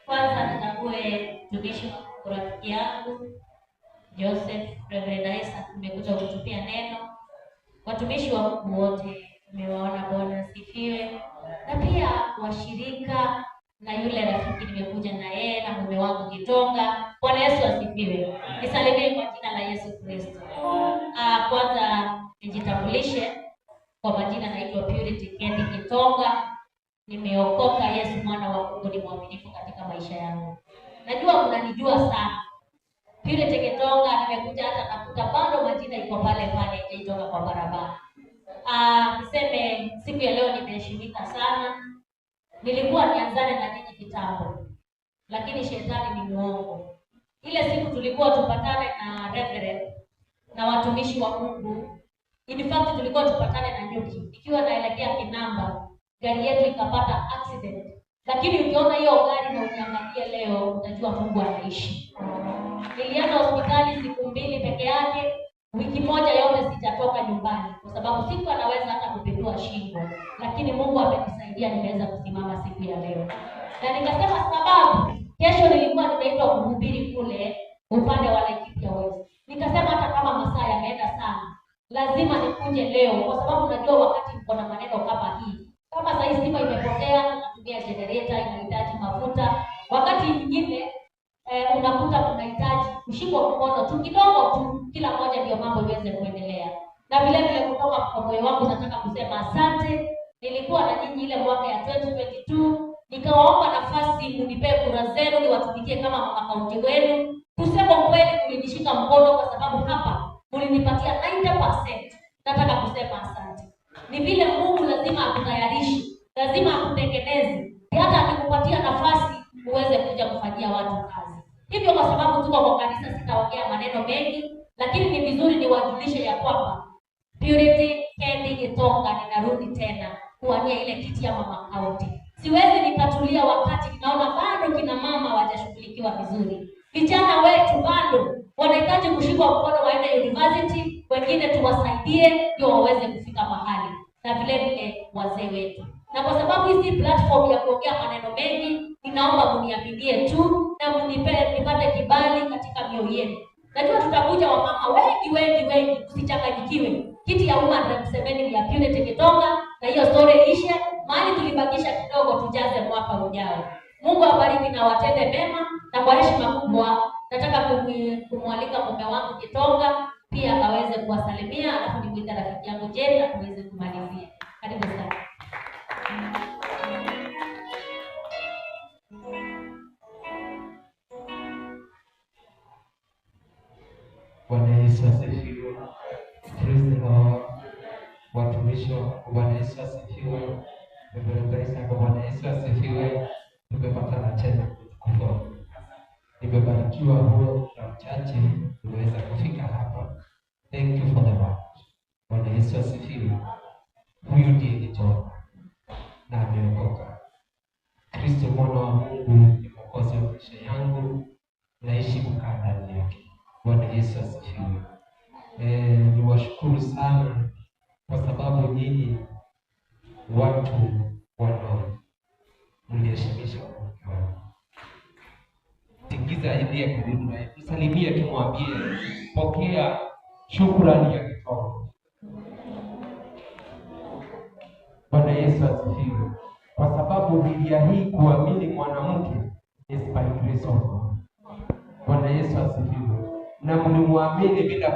Kwanza nitambue mtumishi wa rafiki yangu Joseph Reverend Isaac, tumekuja kutupia neno. Watumishi wa Mungu wote tumewaona, Bwana asifiwe. Na pia washirika na yule rafiki nimekuja na yeye na mume wangu Kitonga. Bwana Yesu asifiwe. Nisalimie kwa jina la Yesu Kristo. Kwanza nijitambulishe kwa majina, naitwa Purity Kendi Kitonga. Nimeokoka. Yesu mwana wa Mungu ni mwaminifu katika maisha yangu. Najua mnanijua sana. Purity Kitonga, nimekuja hata nakuta bado majina iko pale pale ikitoka kwa barabara. Niseme siku ya leo nimeheshimika sana. Nilikuwa nianzane na nyinyi kitambo, lakini shetani ni muongo. Ile siku tulikuwa tupatane na Reverend na watumishi wa Mungu. In fact tulikuwa tupatane na Nyuki. Ikiwa naelekea Kinamba, gari yetu ikapata accident. Lakini ukiona hiyo gari na ukiangalia leo, utajua Mungu anaishi. Nilienda hospitali siku 2 peke yake. Wiki moja yote sijatoka nyumbani kwa sababu siku anaweza hata kupindua shingo. Lakini Mungu amenisaidia, nimeweza kusimama siku ya leo. Na nikasema sababu kesho nilikuwa nimeitwa kuhubiri kule upande wa Laikipia West. Nikasema hata kama masaa yameenda sana, lazima nikuje leo kwa sababu najua wakati mko na maneno kama hii. Kama sasa stima imepotea, tunatumia generator, inahitaji mafuta. Wakati mwingine unakuta unahitaji kushikwa mkono tu kidogo tu, kila moja ndio mambo iweze kuendelea. Na vile vile kutoka kwa moyo wangu nataka kusema asante. Nilikuwa na nyinyi ile mwaka ya 2022, nikawaomba nafasi mnipe kura zenu niwatumikie kama mama kaunti wenu. Kusema kweli mlinishika mkono kwa sababu hapa mlinipatia 90%. Nataka kusema asante. Ni vile Mungu lazima akutayarishe, lazima akutengeneze, hata akikupatia nafasi uweze kuja kufanyia watu kazi. Hivyo kwa sababu tuko kwa kanisa, sitaongea maneno mengi, lakini ni vizuri niwajulishe ya kwamba Purity Kendi Kitonga ninarudi tena kuwania ile kiti ya mama kaunti. Siwezi nikatulia wakati ninaona bado kina mama hawajashughulikiwa vizuri. Vijana wetu bado wanahitaji kushikwa mkono waende university, wengine tuwasaidie ndio waweze kufika mahali, na vile vile wazee wetu. Na kwa sababu hizi platform ya kuongea maneno mengi, ninaomba mniaminie tu na nipate kibali katika mioyo yenu. Najua tutakuja wamama wengi, usichanganyikiwe. Kiti ya Women Representative ya Purity Kitonga na hiyo story ishe, mahali tulibakisha kidogo tujaze mwaka ujao. Mungu awabariki na watende mema, na kwa heshima kubwa nataka kumwalika mume wangu Kitonga pia akaweze kuwasalimia, alafu nimwite rafiki yangu Jeni tuweze kumalizia. Karibu sana. Bwana Yesu asifiwe. Praise the Lord. Watumishi wa Bwana Yesu asifiwe. Bwana Yesu asifiwe. Tumepatana tena kutoka. Nimebarikiwa huo na mchache tuweza kufika hapa. Thank you for the word. Bwana Yesu asifiwe. Huyu ndiye Kitonga na ameokoka. Kristo mwana wa Mungu ni mwokozi wa maisha yangu, naishi kukaa ndani yake. Bwana Yesu asifiwe. Niwashukuru sana kwa sababu nyinyi watu mliheshimisha Mungu. Tingiza idea karibu naye, msalimie, tumwambie pokea shukrani ya Kitonga. Bwana Yesu asifiwe. Kwa sababu Biblia hii kuamini mwanamke is by grace of God. Bwana Yesu asifiwe. Na mlimwamini bila